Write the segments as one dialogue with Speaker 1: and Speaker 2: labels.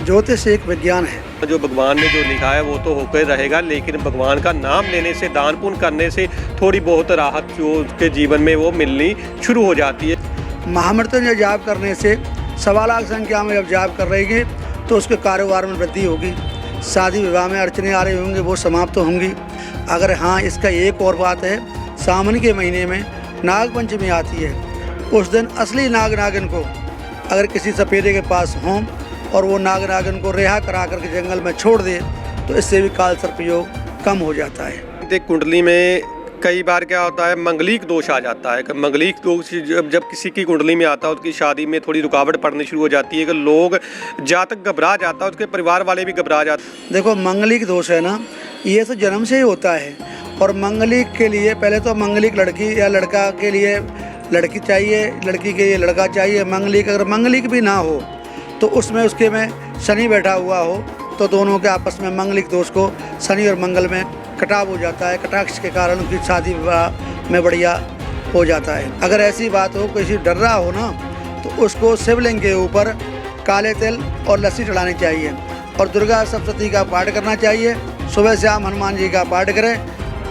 Speaker 1: ज्योतिष एक विज्ञान है।
Speaker 2: जो भगवान ने जो लिखा है वो तो होकर रहेगा, लेकिन भगवान का नाम लेने से, दान पुण्य करने से थोड़ी बहुत राहत जो उसके जीवन में वो मिलनी शुरू हो जाती है।
Speaker 1: महामृत्युंजय जाप करने से 1.25 लाख संख्या में जब जाप कर रहेंगे तो उसके कारोबार में वृद्धि होगी। शादी विवाह में अड़चने आ रही होंगी वो समाप्त तो होंगी। अगर हाँ, इसका एक और बात है, सावन के महीने में नाग पंचमी आती है। उस दिन असली नाग नागिन को अगर किसी सपेरे के पास हों और वो नाग नागिन को रिहा करा करके जंगल में छोड़ दे तो इससे भी काल सर्प योग कम हो जाता है।
Speaker 2: कुंडली में कई बार क्या होता है, मंगलिक दोष आ जाता है। मंगलिक दोष जब किसी की कुंडली में आता है, उसकी शादी में थोड़ी रुकावट पड़नी शुरू हो जाती है कि लोग जातक घबरा जाता है, उसके परिवार वाले भी घबरा जाते हैं।
Speaker 1: देखो, मंगलिक दोष है ना, ये तो जन्म से ही होता है। और मंगलिक के लिए पहले तो मंगलिक लड़की या लड़का के लिए लड़की चाहिए, लड़की के लिए लड़का चाहिए। मंगलिक अगर मंगलिक भी ना हो तो उसमें उसके में शनि बैठा हुआ हो तो दोनों के आपस में मंगलिक दोष को शनि और मंगल में कटाव हो जाता है। कटाक्ष के कारण उनकी शादी विवाह में बढ़िया हो जाता है। अगर ऐसी बात हो, किसी डर रहा हो ना, तो उसको शिवलिंग के ऊपर काले तिल और लस्सी चढ़ानी चाहिए और दुर्गा सप्तशती का पाठ करना चाहिए। सुबह शाम हनुमान जी का पाठ करें,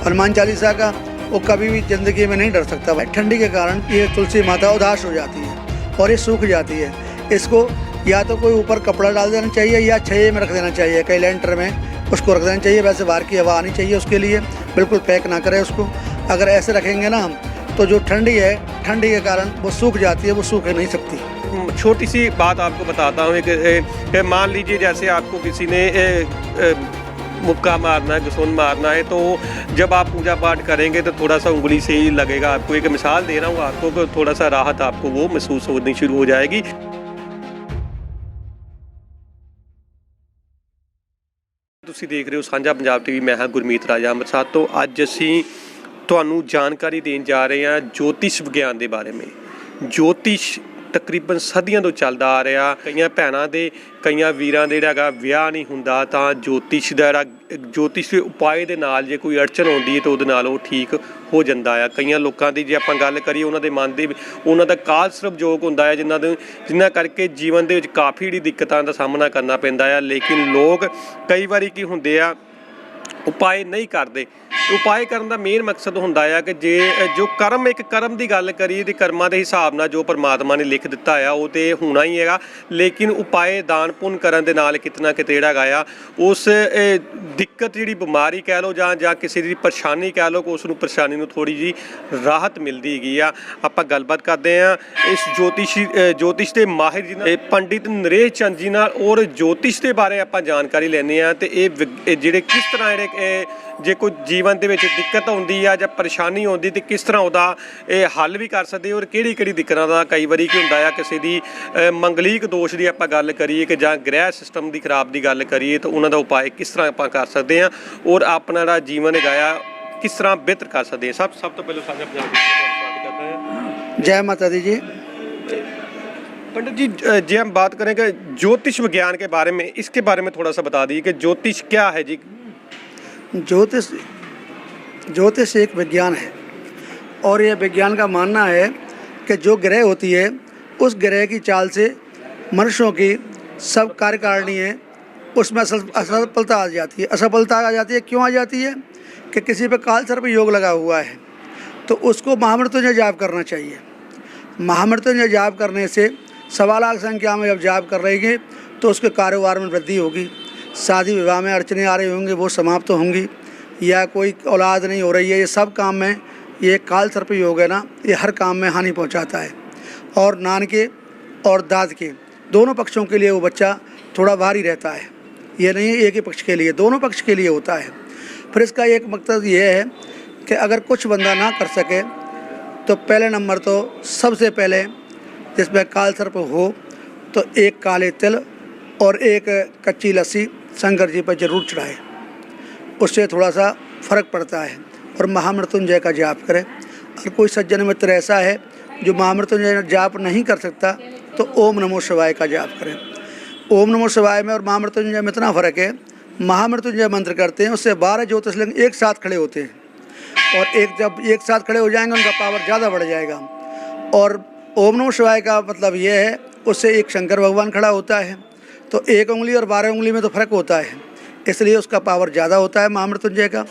Speaker 1: हनुमान चालीसा का। वो कभी भी ज़िंदगी में नहीं डर सकता भाई। ठंडी के कारण ये तुलसी माता उदास हो जाती है और ये सूख जाती है। इसको या तो कोई ऊपर कपड़ा डाल देना चाहिए या छाये में रख देना चाहिए, कहीं लेंटर में उसको रख देना चाहिए। वैसे बाहर की हवा आनी चाहिए उसके लिए, बिल्कुल पैक ना करें उसको। अगर ऐसे रखेंगे ना हम तो जो ठंडी है, ठंडी के कारण वो सूख जाती है, वो सूख नहीं सकती।
Speaker 2: छोटी सी बात आपको बताता हूँ कि मान लीजिए जैसे आपको किसी ने मुक्का मारना है, घुसून मारना है, तो जब आप पूजा पाठ करेंगे तो थोड़ा सा उंगली से ही लगेगा। आपको एक मिसाल दे रहा हूँ आपको कि थोड़ा सा राहत आपको वो महसूस होनी शुरू हो जाएगी। ਤੁਸੀਂ ਦੇਖ ਰਹੇ ਹੋ ਸਾਂਝਾ ਪੰਜਾਬ ਟੀਵੀ। ਮੈਂ ਹਾਂ ਗੁਰਮੀਤ ਰਾਜਾ ਅੰਮ੍ਰਿਤਸਰ ਤੋਂ। ਅੱਜ ਅਸੀਂ ਤੁਹਾਨੂੰ ਜਾਣਕਾਰੀ ਦੇਣ ਜਾ ਰਹੇ ਹਾਂ ज्योतिष ਵਿਗਿਆਨ ਦੇ ਬਾਰੇ में। ज्योतिष ਤਕਰੀਬਨ ਸਦੀਆਂ ਤੋਂ ਚੱਲਦਾ ਆ ਰਿਹਾ। ਕਈਆਂ ਭੈਣਾਂ ਦੇ, ਕਈਆਂ ਵੀਰਾਂ ਦੇ ਜਿਹੜਾ ਹੈਗਾ ਵਿਆਹ ਨਹੀਂ ਹੁੰਦਾ ਤਾਂ ज्योतिष ਦਾ ज्योतिष ਦੇ ਉਪਾਏ ਦੇ ਨਾਲ ਜੇ ਕੋਈ ਅੜਚਨ ਆਉਂਦੀ ਹੈ ਤਾਂ ਉਹਦੇ ਨਾਲ ਉਹ ਠੀਕ ਹੋ ਜਾਂਦਾ ਆ। ਕਈਆਂ ਲੋਕਾਂ ਦੀ ਜੇ ਆਪਾਂ ਗੱਲ ਕਰੀਏ, ਉਹਨਾਂ ਦੇ ਮਨ ਦੇ ਉਹਨਾਂ ਦਾ ਕਾਲ ਸਰਪ ਯੋਗ ਹੁੰਦਾ ਹੈ, ਜਿਨ੍ਹਾਂ ਕਰਕੇ ਜੀਵਨ ਦੇ ਵਿੱਚ ਕਾਫੀ ਜਿਹੜੀ ਦਿੱਕਤਾਂ ਦਾ ਸਾਹਮਣਾ ਕਰਨਾ ਪੈਂਦਾ ਆ। ਲੇਕਿਨ ਲੋਕ ਕਈ ਵਾਰੀ ਕੀ ਹੁੰਦੇ ਆ, ਉਪਾਏ ਨਹੀਂ ਕਰਦੇ। ਉਪਾਏ ਕਰਨ ਦਾ ਮੇਨ ਮਕਸਦ ਹੁੰਦਾ ਆ ਕਿ ਜੇ ਜੋ ਕਰਮ, ਇੱਕ ਕਰਮ ਦੀ ਗੱਲ ਕਰੀਏ ਤੇ ਕਰਮਾਂ ਦੇ ਹਿਸਾਬ ਨਾਲ ਜੋ ਪਰਮਾਤਮਾ ਨੇ ਲਿਖ ਦਿੱਤਾ ਆ ਉਹ ਤੇ ਹੋਣਾ ਹੀ ਹੈਗਾ। ਲੇਕਿਨ ਉਪਾਏ ਦਾਨ ਪੁੰਨ ਕਰਨ ਦੇ ਨਾਲ ਕਿਤਨਾ ਕਿਤੇ ਜਿਹੜਾ ਹੈਗਾ ਆ ਉਸ ਦਿੱਕਤ, ਜਿਹੜੀ ਬਿਮਾਰੀ ਕਹਿ ਲਓ ਜਾਂ ਕਿਸੇ ਦੀ ਪਰੇਸ਼ਾਨੀ ਕਹਿ ਲਓ, ਉਸ ਨੂੰ ਪਰੇਸ਼ਾਨੀ ਨੂੰ ਥੋੜ੍ਹੀ ਜਿਹੀ ਰਾਹਤ ਮਿਲਦੀ ਹੈਗੀ ਆ। ਆਪਾਂ ਗੱਲਬਾਤ ਕਰਦੇ ਹਾਂ ਇਸ ज्योतिष ਦੇ ਮਾਹਿਰ ਜੀ ਨਾਲ, ਪੰਡਿਤ ਨਰੇਸ਼ ਚੰਦ ਜੀ ਨਾਲ, ਔਰ ज्योतिष ਦੇ ਬਾਰੇ ਆਪਾਂ ਜਾਣਕਾਰੀ ਲੈਂਦੇ ਹਾਂ। ਤੇ ਇਹ ਜਿਹੜੇ ਕਿਸ ਤਰ੍ਹਾਂ ਜਿਹੜੇ ਜੇ ਕੋਈ ਜੀਵਨ ਦੇ ਵਿੱਚ ਦਿੱਕਤ ਆਉਂਦੀ ਆ ਜਾਂ ਪਰੇਸ਼ਾਨੀ ਆਉਂਦੀ ਤੇ ਕਿਸ ਤਰ੍ਹਾਂ ਉਹਦਾ ਇਹ ਹੱਲ ਵੀ ਕਰ ਸਕਦੇ, ਔਰ ਕਿਹੜੀ ਦਿੱਕਤਾਂ ਦਾ ਕਈ ਵਾਰੀ ਕੀ ਹੁੰਦਾ ਆ, ਕਿਸੇ ਦੀ ਮੰਗਲਿਕ ਦੋਸ਼ ਦੀ ਆਪਾਂ ਗੱਲ ਕਰੀਏ ਕਿ ਜਾਂ ਗ੍ਰਹਿ ਸਿਸਟਮ ਦੀ ਖਰਾਬ ਦੀ ਗੱਲ ਕਰੀਏ ਤਾਂ ਉਹਨਾਂ ਦਾ ਉਪਾਅ ਕਿਸ ਤਰ੍ਹਾਂ ਆਪਾਂ ਕਰ ਸਕਦੇ ਹਾਂ ਔਰ ਆਪਣਾ ਜਿਹੜਾ ਜੀਵਨ ਹੈਗਾ ਆ ਕਿਸ ਤਰ੍ਹਾਂ ਬਿਹਤਰ ਕਰ ਸਕਦੇ ਹਾਂ। ਸਭ ਤੋਂ ਪਹਿਲਾਂ ਸਾਂਝਾ ਪੰਜਾਬ ਦੀ बात करते हैं।
Speaker 1: जय माता दी जी।
Speaker 2: पंडित जी, जी हम बात करें कि ज्योतिष विज्ञान के बारे में, इसके बारे में थोड़ा सा बता दीजिए कि ज्योतिष क्या है जी।
Speaker 1: ज्योतिष एक विज्ञान है और यह विज्ञान का मानना है कि जो ग्रह होती है उस ग्रह की चाल से मनुष्यों की सब कार्यकारिणी है उसमें असफलता आ जाती है। असफलता आ जाती है, क्यों आ जाती है कि किसी पे काल सर्प योग लगा हुआ है तो उसको महामृत्युंजय जाप करना चाहिए। महामृत्युंजय जाप करने से 1.25 लाख संख्या में जब जाप कर रहेंगे तो उसके कारोबार में वृद्धि होगी। शादी विवाह में अड़चने आ रही होंगी वो समाप्त तो होंगी। या कोई औलाद नहीं हो रही है, ये सब काम में ये काल सर्प योग है ना, ये हर काम में हानि पहुंचाता है। और नान के और दाद के दोनों पक्षों के लिए वो बच्चा थोड़ा भारी रहता है। ये नहीं है एक ही पक्ष के लिए, दोनों पक्ष के लिए होता है। फिर इसका एक मकसद ये है कि अगर कुछ बंदा ना कर सके तो पहले नंबर तो सबसे पहले जिसमें काल सर्प हो तो एक काले तिल और एक कच्ची लस्सी शंकर जी पर जरूर चढ़ाए, उससे थोड़ा सा फ़र्क पड़ता है। और महामृत्युंजय का जाप करें। अगर कोई सज्जन मित्र ऐसा है जो महामृत्युंजय जाप नहीं कर सकता तो ओम नमो शिवाय का जाप करें। ओम नमो शिवाय में और महामृत्युंजय में इतना फ़र्क है, महामृत्युंजय मंत्र करते हैं उससे 12 ज्योतिषलिंग एक साथ खड़े होते हैं और जब एक साथ खड़े हो जाएंगे उनका पावर ज़्यादा बढ़ जाएगा। और ओम नमो शिवाय का मतलब ये है, उससे एक शंकर भगवान खड़ा होता है तो 1 उंगली और 12 उंगली में तो फ़र्क होता है, इसलिए उसका पावर ज़्यादा होता है महामृत्युंजय का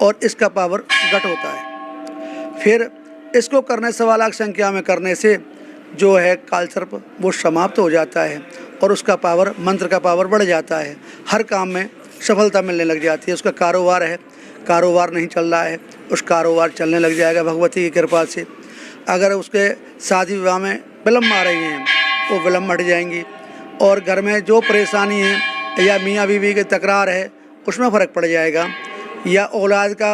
Speaker 1: और इसका पावर घट होता है। फिर इसको करने 1.25 लाख संख्या में करने से जो है कालसर्प वो समाप्त हो जाता है और उसका पावर, मंत्र का पावर बढ़ जाता है। हर काम में सफलता मिलने लग जाती है। उसका कारोबार है, कारोबार नहीं चल रहा है, उस कारोबार चलने लग जाएगा भगवती की कृपा से। अगर उसके शादी विवाह में विलम्ब आ रही हैं वो विलम्ब हट जाएंगी, और घर में जो परेशानी है या मियाँ बीवी की तकरार है उसमें फ़र्क पड़ जाएगा, या औलाद का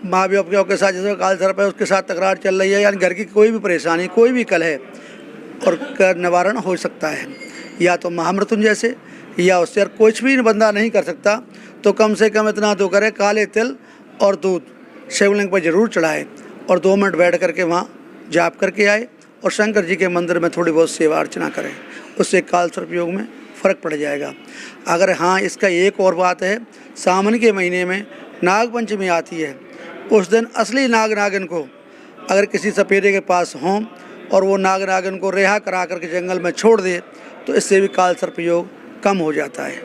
Speaker 1: माँ बाप के साथ जैसे कालसर्प है उसके साथ तकरार चल रही है, यानी घर की कोई भी परेशानी, कोई भी कलह है और का निवारण हो सकता है, या तो महामृत्युंजय से या उससे। और कुछ भी बंदा नहीं कर सकता तो कम से कम इतना तो करे, काले तिल और दूध शिवलिंग पर जरूर चढ़ाए और 2 मिनट बैठ करके वहाँ जाप करके आए और शंकर जी के मंदिर में थोड़ी बहुत सेवा अर्चना करें, उससे कालसर्प योग में फ़र्क पड़ जाएगा। अगर हाँ, इसका एक और बात है, सावन के महीने में नाग पंचमी आती है, उस दिन असली नाग नागिन को अगर किसी सपेरे के पास हों और वो नाग नागिन को रिहा करा करके जंगल में छोड़ दे तो इससे भी कालसर्प योग कम हो जाता है।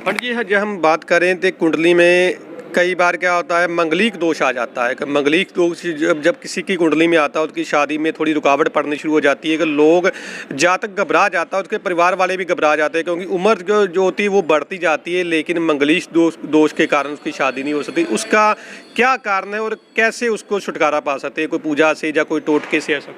Speaker 2: पंडित जी, जब हम बात करें तो कुंडली में कई बार क्या होता है, मंगलिक दोष आ जाता है कि मंगलिक दोष जब किसी की कुंडली में आता है उसकी शादी में थोड़ी रुकावट पड़नी शुरू हो जाती है कि लोग जातक घबरा जाता है, उसके परिवार वाले भी घबरा जाते हैं क्योंकि उम्र जो होती है वो बढ़ती जाती है, लेकिन मंगलिक दोष के कारण उसकी शादी नहीं हो सकती। उसका क्या कारण है और कैसे उसको छुटकारा पा सकते हैं, कोई पूजा से या कोई टोटके से ऐसा?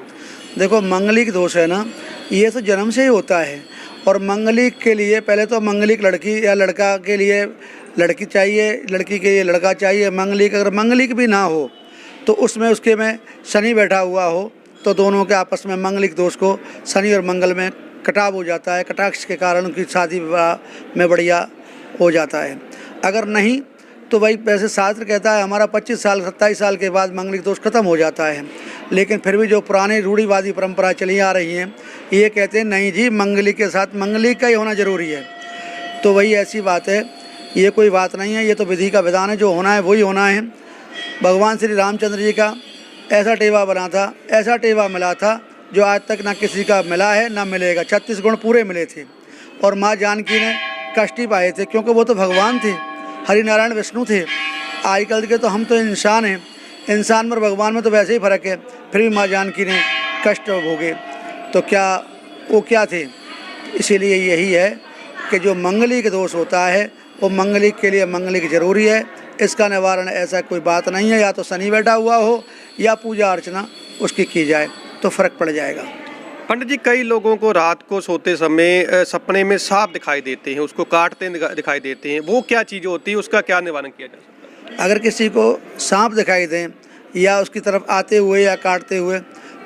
Speaker 1: देखो, मंगलिक दोष है ना, ये तो जन्म से ही होता है, और मंगलिक के लिए पहले तो मंगलिक लड़की या लड़का के लिए लड़की चाहिए, लड़की के लिए लड़का चाहिए। मंगलिक अगर मंगलिक भी ना हो तो उसमें उसके में शनि बैठा हुआ हो तो दोनों के आपस में मंगलिक दोष को शनि और मंगल में कटाव हो जाता है, कटाक्ष के कारण उनकी शादी विवाह में बढ़िया हो जाता है। अगर नहीं तो भाई वैसे शास्त्र कहता है हमारा 25 साल 27 साल के बाद मंगलिक दोष खत्म हो जाता है, लेकिन फिर भी जो पुराने रूढ़िवादी परंपरा चली आ रही हैं ये कहते हैं नहीं जी, मंगलिक के साथ मंगलिक का ही होना ज़रूरी है। तो वही ऐसी बात है, ये कोई बात नहीं है, ये तो विधि का विधान है, जो होना है वही होना है। भगवान श्री रामचंद्र जी का ऐसा टेवा बना था, ऐसा टेवा मिला था जो आज तक ना किसी का मिला है ना मिलेगा। 36 गुण पूरे मिले थे और माँ जानकी ने कष्ट ही पाए थे क्योंकि वो तो भगवान थे, हरि नारायण विष्णु थे। आजकल के तो हम तो इंसान हैं, इंसान और भगवान में तो वैसे ही फ़र्क है, फिर भी माँ जानकी ने कष्ट भोगे तो क्या वो क्या थे। इसीलिए यही है कि जो मंगलिक दोष होता है वो मंगलिक के लिए मंगलिक ज़रूरी है, इसका निवारण ऐसा कोई बात नहीं है, या तो शनि बैठा हुआ हो या पूजा अर्चना उसकी की जाए तो फ़र्क पड़ जाएगा।
Speaker 2: पंडित जी, कई लोगों को रात को सोते समय सपने में सांप दिखाई देते हैं, उसको काटते दिखाई देते हैं, वो क्या चीज़ होती है, उसका क्या निवारण किया जा सकता है?
Speaker 1: अगर किसी को सांप दिखाई दें या उसकी तरफ आते हुए या काटते हुए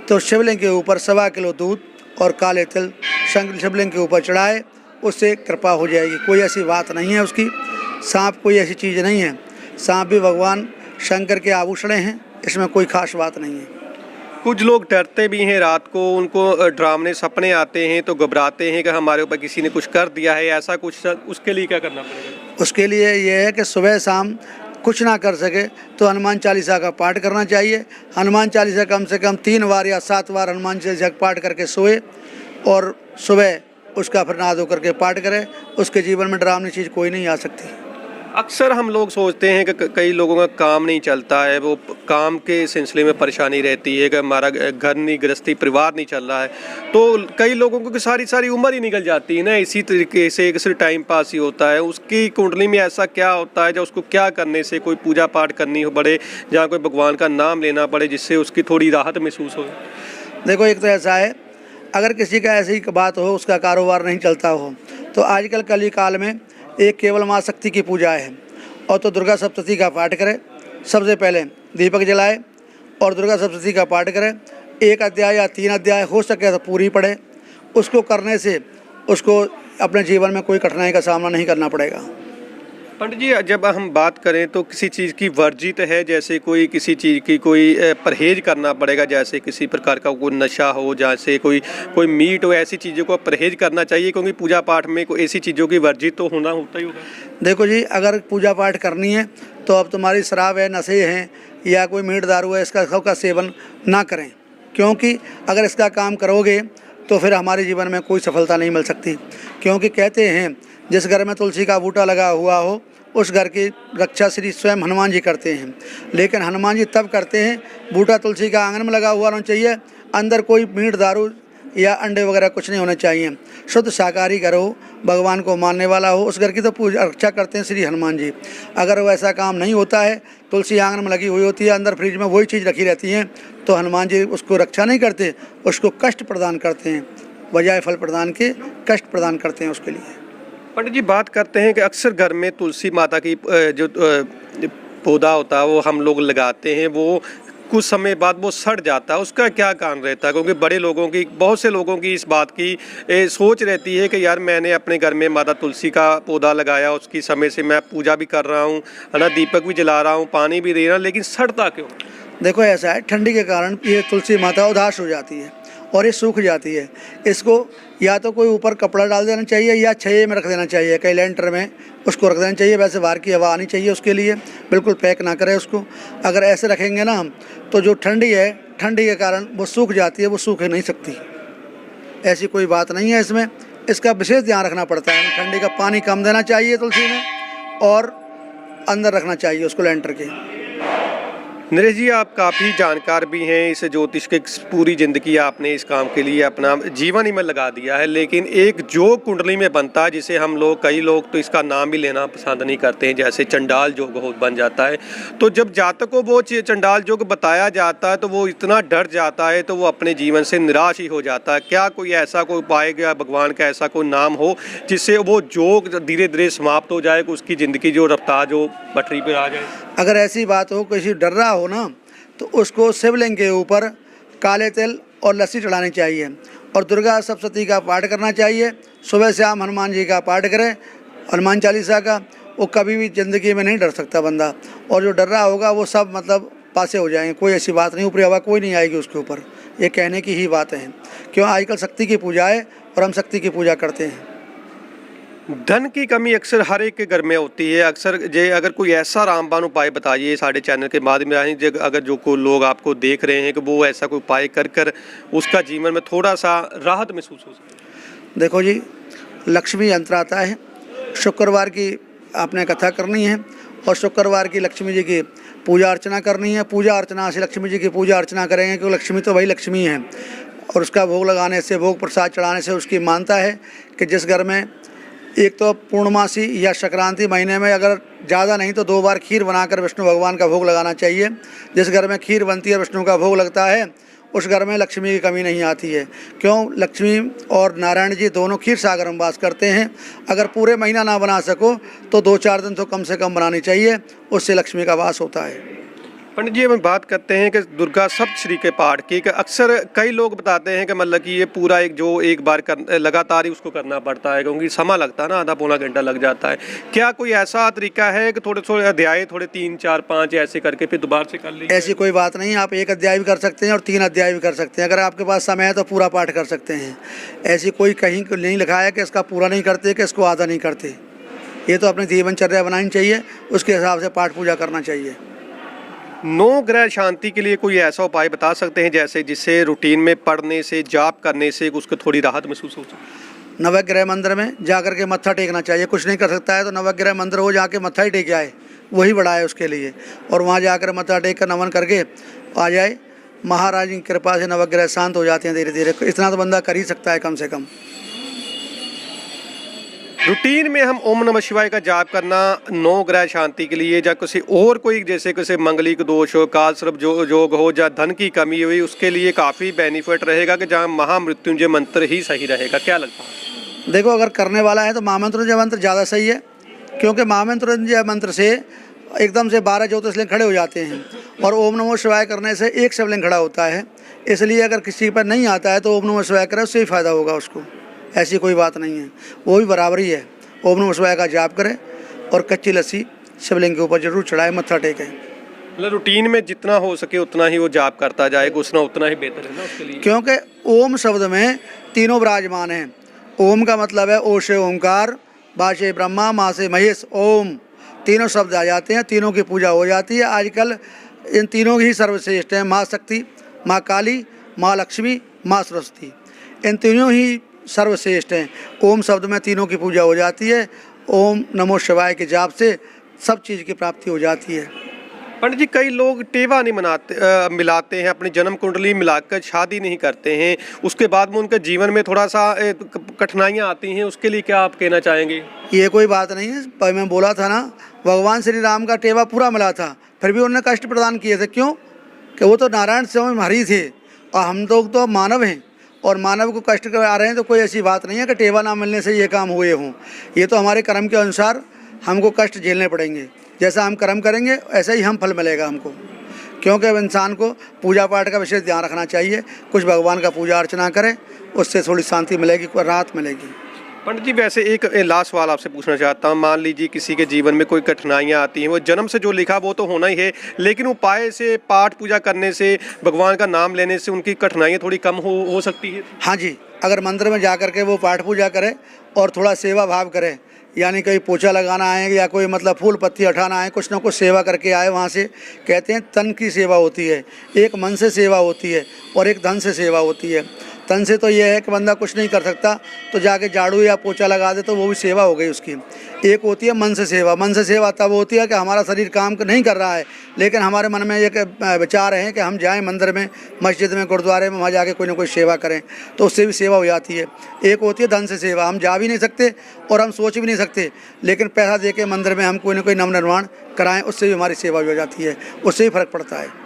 Speaker 1: तो शिवलिंग के ऊपर 1.25 किलो दूध और काले तिल शिवलिंग के ऊपर चढ़ाए, उससे कृपा हो जाएगी। कोई ऐसी बात नहीं है उसकी, सांप कोई ऐसी चीज़ नहीं है, सांप भी भगवान शंकर के आभूषण हैं, इसमें कोई खास बात नहीं है।
Speaker 2: कुछ लोग डरते भी हैं रात को, उनको डरावने सपने आते हैं तो घबराते हैं कि हमारे ऊपर किसी ने कुछ कर दिया है, ऐसा कुछ, उसके लिए क्या करना पड़ेगा?
Speaker 1: उसके लिए ये है कि सुबह शाम कुछ ना कर सके तो हनुमान चालीसा का पाठ करना चाहिए। हनुमान चालीसा कम से कम 3 बार या 7 बार हनुमान चालीसा का पाठ करके सोए और सुबह उसका फिर नहा धो करके पाठ करें, उसके जीवन में डरावनी चीज़ कोई नहीं आ सकती।
Speaker 2: अक्सर हम लोग सोचते हैं कि कई लोगों का काम नहीं चलता है, वो काम के सिलसिले में परेशानी रहती है कि हमारा घर नहीं, गृहस्थी परिवार नहीं चल रहा है, तो कई लोगों को सारी उम्र ही निकल जाती है ना, इसी तरीके से सिर्फ टाइम पास ही होता है। उसकी कुंडली में ऐसा क्या होता है जो उसको क्या करने से कोई पूजा पाठ करनी हो पड़े, जहाँ कोई भगवान का नाम लेना पड़े, जिससे उसकी थोड़ी राहत महसूस हो?
Speaker 1: देखो, एक तो ऐसा है, अगर किसी का ऐसी बात हो, उसका कारोबार नहीं चलता हो, तो आजकल कली काल में एक केवल माँ शक्ति की पूजा है, और तो दुर्गा सप्तशती का पाठ करें। सबसे पहले दीपक जलाए और दुर्गा सप्तशती का पाठ करें, 1 अध्याय या 3 अध्याय हो सके तो पूरी पढ़े। उसको करने से उसको अपने जीवन में कोई कठिनाई का सामना नहीं करना पड़ेगा।
Speaker 2: पंडित जी, जब हम बात करें तो किसी चीज़ की वर्जित है, जैसे कोई किसी चीज़ की कोई परहेज करना पड़ेगा, जैसे किसी प्रकार का कोई नशा हो, जैसे कोई मीट हो, ऐसी चीज़ों को परहेज करना चाहिए क्योंकि पूजा पाठ में कोई ऐसी चीज़ों की वर्जित तो होता ही होगा।
Speaker 1: देखो जी, अगर पूजा पाठ करनी है तो अब तुम्हारी शराब है, नशे हैं या कोई मीट दारू है, इसका सबका सेवन ना करें, क्योंकि अगर इसका काम करोगे तो फिर हमारे जीवन में कोई सफलता नहीं मिल सकती। क्योंकि कहते हैं जिस घर में तुलसी का बूटा लगा हुआ हो उस घर की रक्षा श्री स्वयं हनुमान जी करते हैं। लेकिन हनुमान जी तब करते हैं, बूटा तुलसी का आंगन में लगा हुआ होना चाहिए, अंदर कोई मीट दारू या अंडे वगैरह कुछ नहीं होने चाहिए। शुद्ध शाकाहारी घर हो, भगवान को मानने वाला हो, उस घर की तो पूजा रक्षा करते हैं श्री हनुमान जी। अगर वैसा काम नहीं होता है, तुलसी आंगन में लगी हुई होती है, अंदर फ्रिज में वही चीज़ रखी रहती है, तो हनुमान जी उसको रक्षा नहीं करते, उसको कष्ट प्रदान करते हैं, बजाय फल प्रदान के कष्ट प्रदान करते हैं उसके लिए।
Speaker 2: पंडित जी, बात करते हैं कि अक्सर घर में तुलसी माता की जो पौधा होता है वो हम लोग लगाते हैं, वो कुछ समय बाद वो सड़ जाता है, उसका क्या कारण रहता है? क्योंकि बड़े लोगों की, बहुत से लोगों की इस बात की सोच रहती है कि यार मैंने अपने घर में माता तुलसी का पौधा लगाया, उसकी समय से मैं पूजा भी कर रहा हूँ, है ना, दीपक भी जला रहा हूँ, पानी भी दे रहा हूँ, लेकिन सड़ता क्यों?
Speaker 1: देखो ऐसा है, ठंडी के कारण ये तुलसी माता उदास हो जाती है और ये सूख जाती है। इसको या तो कोई ऊपर कपड़ा डाल देना चाहिए या छाया में रख देना चाहिए, कहीं लेंटर में उसको रख देना चाहिए। वैसे बाहर की हवा आनी चाहिए उसके लिए, बिल्कुल पैक ना करें उसको। अगर ऐसे रखेंगे ना हम, तो जो ठंडी है, ठंडी के कारण वो सूख जाती है, वो सूख नहीं सकती। ऐसी कोई बात नहीं है इसमें, इसका विशेष ध्यान रखना पड़ता है। ठंडी का पानी कम देना चाहिए तुलसी में, और अंदर रखना चाहिए उसको लेंटर के।
Speaker 2: नरेश जी, आप काफ़ी जानकार भी हैं इस ज्योतिष के, पूरी ज़िंदगी आपने इस काम के लिए अपना जीवन ही में लगा दिया है। लेकिन एक जो कुंडली में बनता है, जिसे हम लोग, कई लोग तो इसका नाम भी लेना पसंद नहीं करते हैं, जैसे चंडाल योग हो बन जाता है, तो जब जातक को वो चंडाल योग बताया जाता है तो वो इतना डर जाता है, तो वो अपने जीवन से निराश ही हो जाता है। क्या कोई ऐसा कोई उपाय या भगवान का ऐसा कोई नाम हो जिससे वो योग धीरे धीरे समाप्त हो जाए, उसकी ज़िंदगी जो रफ्तार जो पटरी पर आ जाए?
Speaker 1: अगर ऐसी बात हो, किसी डर रहा हो ना, तो उसको शिवलिंग के ऊपर काले तिल और लस्सी चढ़ानी चाहिए, और दुर्गा सप्तशती का पाठ करना चाहिए। सुबह शाम हनुमान जी का पाठ करें, हनुमान चालीसा का। वो कभी भी ज़िंदगी में नहीं डर सकता बंदा, और जो डर रहा होगा वो सब मतलब पासे हो जाएंगे। कोई ऐसी बात नहीं, ऊपरी हवा कोई नहीं आएगी उसके ऊपर। ये कहने की ही बात है, क्यों आजकल शक्ति की पूजा है और हम शक्ति की पूजा करते हैं।
Speaker 2: धन की कमी अक्सर हर एक के घर में होती है। अक्सर अगर कोई ऐसा रामबाण उपाय बताइए साढ़े चैनल के माध्यम में, अगर जो कोई लोग आपको देख रहे हैं कि वो ऐसा कोई उपाय कर कर उसका जीवन में थोड़ा सा राहत महसूस हो सके।
Speaker 1: देखो जी, लक्ष्मी यंत्र आता है, शुक्रवार की आपने कथा करनी है, और शुक्रवार की लक्ष्मी जी की पूजा अर्चना करनी है। पूजा अर्चना से लक्ष्मी जी की पूजा अर्चना करेंगे, क्योंकि लक्ष्मी तो वही लक्ष्मी है। और उसका भोग लगाने से, भोग प्रसाद चढ़ाने से उसकी मानता है कि जिस घर में एक तो पूर्णमासी या संक्रांति महीने में अगर ज़्यादा नहीं तो 2 बार खीर बनाकर विष्णु भगवान का भोग लगाना चाहिए। जिस घर में खीर बनती है, विष्णु का भोग लगता है, उस घर में लक्ष्मी की कमी नहीं आती है। क्यों? लक्ष्मी और नारायण जी दोनों क्षीर सागर में वास करते हैं। अगर पूरे महीना ना बना सको तो 2-4 दिन तो कम से कम बनानी चाहिए, उससे लक्ष्मी का वास होता है।
Speaker 2: पंडित जी, हम बात करते हैं कि दुर्गा सप्तश्री के पाठ की, कि अक्सर कई लोग बताते हैं कि मतलब कि ये पूरा एक बार लगातार ही उसको करना पड़ता है, क्योंकि समय लगता है ना, आधा पौना घंटा लग जाता है। क्या कोई ऐसा तरीका है कि थोड़े थोड़े अध्याय, थोड़े 3, 4, 5 ऐसे करके फिर दोबारा से कर लीजिए?
Speaker 1: ऐसी कोई बात नहीं, आप 1 अध्याय भी कर सकते हैं और 3 अध्याय भी कर सकते हैं। अगर आपके पास समय है तो पूरा पाठ कर सकते हैं। ऐसी कोई कहीं नहीं लिखा है कि इसका पूरा नहीं करते, कि इसको आधा नहीं करते। ये तो अपनी जीवनचर्या बनानी चाहिए, उसके हिसाब से पाठ पूजा करना चाहिए।
Speaker 2: 9 ग्रह शांति के लिए कोई ऐसा उपाय बता सकते हैं, जैसे जिससे रूटीन में पढ़ने से, जाप करने से उसको थोड़ी राहत महसूस हो सके?
Speaker 1: नवग्रह मंदिर में जाकर के मत्था टेकना चाहिए। कुछ नहीं कर सकता है तो नवग्रह मंदिर हो जाके मत्था ही टेक आए, वही बड़ा है उसके लिए। और वहाँ जाकर मत्था टेक कर नमन करके आ जाए, महाराज की कृपा से नवग्रह शांत हो जाते हैं धीरे धीरे। इतना तो बंदा कर ही सकता है कम से कम।
Speaker 2: रूटीन में हम ओम नमः शिवाय का जाप करना 9 ग्रह शांति के लिए, या किसी और कोई जैसे किसी मंगलिक दोष हो, काल सर्प योग हो, या धन की कमी हुई, उसके लिए काफ़ी बेनिफिट रहेगा कि जहाँ महामृत्युंजय मंत्र ही सही रहेगा? क्या लगता है?
Speaker 1: देखो, अगर करने वाला है तो महामृत्युंजय मंत्र ज़्यादा सही है, क्योंकि महामृत्युंजय मंत्र से एकदम से 12 ज्योतिर्लिंग खड़े हो जाते हैं, और ओम नमः शिवाय करने से 1 शिवलिंग खड़ा होता है। इसलिए अगर किसी पर नहीं आता है तो ओम नमः शिवाय करे, उससे ही फायदा होगा उसको। ऐसी कोई बात नहीं है, वो भी बराबर ही है। ओम नमः शिवाय का जाप करें और कच्ची लस्सी शिवलिंग के ऊपर जरूर चढ़ाए, मत्था टेकें।
Speaker 2: मतलब रूटीन में जितना हो सके उतना ही वो जाप करता जाएगा, उतना ही बेहतर है ना उसके लिए।
Speaker 1: क्योंकि ओम शब्द में तीनों विराजमान हैं। ओम का मतलब है ओ से ओंकार, बा से ब्रह्मा, माँ से महेश, ओम। तीनों शब्द आ जाते हैं, तीनों की पूजा हो जाती है। आजकल इन तीनों की ही सर्वश्रेष्ठ हैं, माँ शक्ति, माँ काली, माँ लक्ष्मी, माँ सरस्वती। इन तीनों ही सर्वश्रेष्ठ हैं। ओम शब्द में तीनों की पूजा हो जाती है। ओम नमो शिवाय के जाप से सब चीज़ की प्राप्ति हो जाती है।
Speaker 2: पंडित जी, कई लोग टेवा नहीं मिलाते हैं, अपनी जन्म कुंडली मिलाकर शादी नहीं करते हैं, उसके बाद में उनके जीवन में थोड़ा सा कठिनाइयाँ आती हैं, उसके लिए क्या आप कहना चाहेंगे?
Speaker 1: ये कोई बात नहीं है। पर मैं बोला था ना, भगवान श्री राम का टेवा पूरा मिला था, फिर भी उन्होंने कष्ट प्रदान किए थे। क्यों? कि वो तो नारायण समय में हरि थे और हम लोग तो मानव हैं, और मानव को कष्ट कर आ रहे हैं, तो कोई ऐसी बात नहीं है कि टेवा ना मिलने से ये काम हुए हों। ये तो हमारे कर्म के अनुसार हमको कष्ट झेलने पड़ेंगे। जैसा हम कर्म करेंगे ऐसा ही हम फल मिलेगा हमको। क्योंकि अब इंसान को पूजा पाठ का विशेष ध्यान रखना चाहिए। कुछ भगवान का पूजा अर्चना करें, उससे थोड़ी शांति मिलेगी, राहत मिलेगी।
Speaker 2: पंडित जी, वैसे एक लास्ट सवाल आपसे पूछना चाहता हूँ। मान लीजिए किसी के जीवन में कोई कठिनाइयाँ आती हैं, वो जन्म से जो लिखा वो तो होना ही है, लेकिन उपाय से, पाठ पूजा करने से, भगवान का नाम लेने से उनकी कठिनाइयाँ थोड़ी कम हो सकती है?
Speaker 1: हाँ जी, अगर मंदिर में जा कर के वो पाठ पूजा करे और थोड़ा सेवा भाव करे, यानी कहीं पोछा लगाना आए या कोई मतलब फूल पत्ती हटाना आए, कुछ ना कुछ सेवा करके आए वहाँ से। कहते हैं तन की सेवा होती है, एक मन से सेवा होती है और एक धन से सेवा होती है। तन से तो ये है कि बंदा कुछ नहीं कर सकता तो जाके झाड़ू या पोछा लगा दे, तो वो भी सेवा हो गई उसकी। एक होती है मन से सेवा। मन से सेवा तब होती है कि हमारा शरीर काम नहीं कर रहा है, लेकिन हमारे मन में एक विचार है कि हम जाएं मंदिर में, मस्जिद में, गुरुद्वारे में, वहाँ जाके कोई ना कोई सेवा करें, तो उससे भी सेवा हो जाती है। एक होती है धन से सेवा। हम जा भी नहीं सकते और हम सोच भी नहीं सकते, लेकिन पैसा दे के मंदिर में हम कोई ना कोई नवनिर्माण कराएं, उससे भी हमारी सेवा हो जाती है, उससे भी फर्क पड़ता है।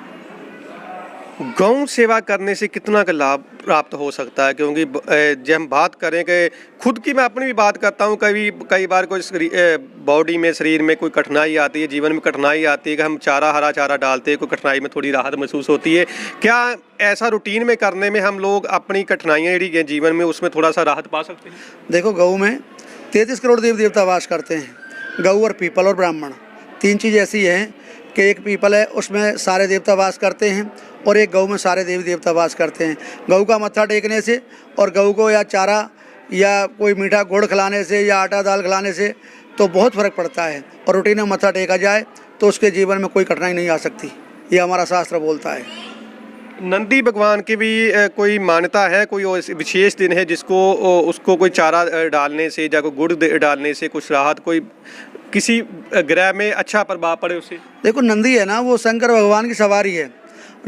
Speaker 2: गौ सेवा करने से कितना का लाभ प्राप्त हो सकता है? क्योंकि जब हम बात करें कि खुद की, मैं अपनी भी बात करता हूँ, कई बार कोई बॉडी में, शरीर में कोई कठिनाई आती है, जीवन में कठिनाई आती है कि हम हरा चारा डालते हैं, कोई कठिनाई में थोड़ी राहत महसूस होती है। क्या ऐसा रूटीन में करने में हम लोग अपनी कठिनाइयाँ जी जीवन में उसमें थोड़ा सा राहत पा सकते हैं?
Speaker 1: देखो, गऊ में 33 करोड़ देव देवता वास करते हैं। गऊ और पीपल और ब्राह्मण, तीन चीज़ ऐसी हैं कि एक पीपल है उसमें सारे देवता वास करते हैं, और एक गऊ में सारे देवी देवता वास करते हैं। गऊ का मत्था टेकने से और गऊ को या चारा या कोई मीठा गुड़ खिलाने से या आटा दाल खिलाने से तो बहुत फ़र्क पड़ता है, और रूटीन में मत्था टेका जाए तो उसके जीवन में कोई कठिनाई नहीं आ सकती। ये हमारा शास्त्र बोलता है।
Speaker 2: नंदी भगवान की भी कोई मान्यता है? कोई विशेष दिन है जिसको उसको कोई चारा डालने से या कोई गुड़ डालने से कुछ राहत, कोई किसी ग्रह में अच्छा प्रभाव पड़े उससे?
Speaker 1: देखो, नंदी है ना, वो शंकर भगवान की सवारी है।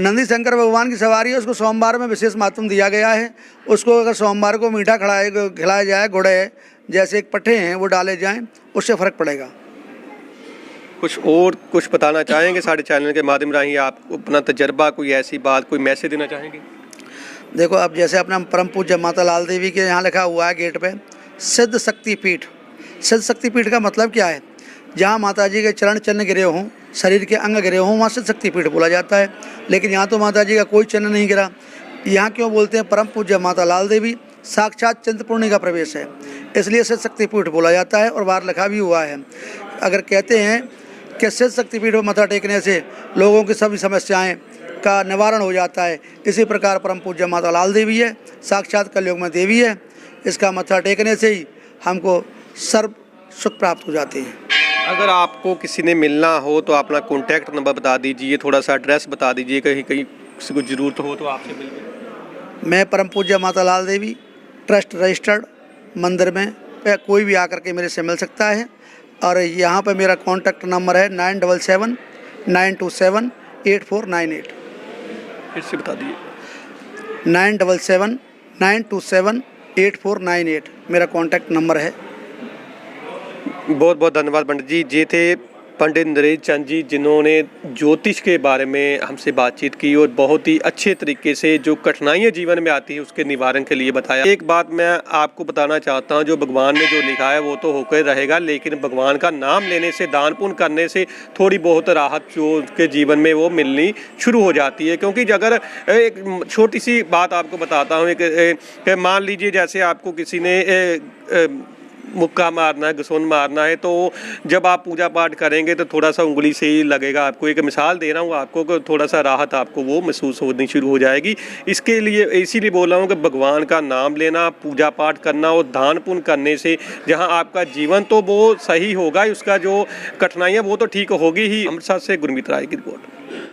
Speaker 1: नंदी शंकर भगवान की सवारी है, उसको सोमवार में विशेष महत्व दिया गया है। उसको अगर सोमवार को मीठा खिलाया जाए, गुड़े जैसे एक पट्टे हैं वो डाले जाएं, उससे फ़र्क पड़ेगा।
Speaker 2: कुछ बताना चाहेंगे सारे चैनल के माध्यम राही? आप अपना तजर्बा, कोई ऐसी बात, कोई मैसेज देना चाहेंगे?
Speaker 1: देखो, अब जैसे अपना परम पूज्य माता लाल देवी के यहाँ लिखा हुआ है गेट पे सिद्ध शक्ति पीठ। सिद्ध शक्ति पीठ का मतलब क्या है? जहाँ माता जी के चरण चिन्ह गिरे हों, शरीर के अंग गिरे हों, वहाँ सिद्ध शक्ति पीठ बोला जाता है। लेकिन यहाँ तो माता जी का कोई चिन्ह नहीं गिरा। यहाँ क्यों बोलते हैं परम पूज्य माता लाल देवी? साक्षात चिंतपूर्णी का प्रवेश है, इसलिए सिद्ध शक्ति पीठ बोला जाता है, और बाहर लिखा भी हुआ है। अगर कहते हैं कि सिद्ध शक्ति पीठ पर मत्था टेकने से लोगों की सभी समस्याएँ का निवारण हो जाता है, इसी प्रकार परम पूज्य माता लाल देवी है, साक्षात कलयुग में देवी है। इसका मत्था टेकने से ही हमको सर्व सुख प्राप्त हो जाते हैं।
Speaker 2: अगर आपको किसी ने मिलना हो तो अपना कॉन्टैक्ट नंबर बता दीजिए, थोड़ा सा एड्रेस बता दीजिए, कहीं किसी को ज़रूरत हो तो आपसे मिल।
Speaker 1: मैं परम पूज्य माता लाल देवी ट्रस्ट रजिस्टर्ड मंदिर में कोई भी आकर के मेरे से मिल सकता है, और यहाँ पर मेरा कॉन्टैक्ट नंबर है 977 927 8498।
Speaker 2: फिर से बता दीजिए।
Speaker 1: 977 927 8498 मेरा कॉन्टैक्ट नंबर है।
Speaker 2: बहुत बहुत धन्यवाद पंडित जी। ये थे पंडित नरेश चंद जी, जिन्होंने ज्योतिष के बारे में हमसे बातचीत की और बहुत ही अच्छे तरीके से जो कठिनाइयाँ जीवन में आती है उसके निवारण के लिए बताया। एक बात मैं आपको बताना चाहता हूँ, जो भगवान ने जो लिखा है वो तो होकर रहेगा, लेकिन भगवान का नाम लेने से, दान पुण्य करने से थोड़ी बहुत राहत जो उसके जीवन में वो मिलनी शुरू हो जाती है। क्योंकि अगर एक छोटी सी बात आपको बताता हूँ, एक मान लीजिए जैसे आपको किसी ने मुक्का मारना है, घुसून मारना है, तो जब आप पूजा पाठ करेंगे तो थोड़ा सा उंगली से ही लगेगा। आपको एक मिसाल दे रहा हूँ आपको कि थोड़ा सा राहत आपको वो महसूस होनी शुरू हो जाएगी। इसके लिए इसीलिए बोल रहा हूँ कि भगवान का नाम लेना, पूजा पाठ करना और दान पुण्य करने से जहाँ आपका जीवन तो वो सही होगा, उसका जो कठिनाइयाँ वो तो ठीक होगी ही। अमृतसर से गुरमीत राय की रिपोर्ट।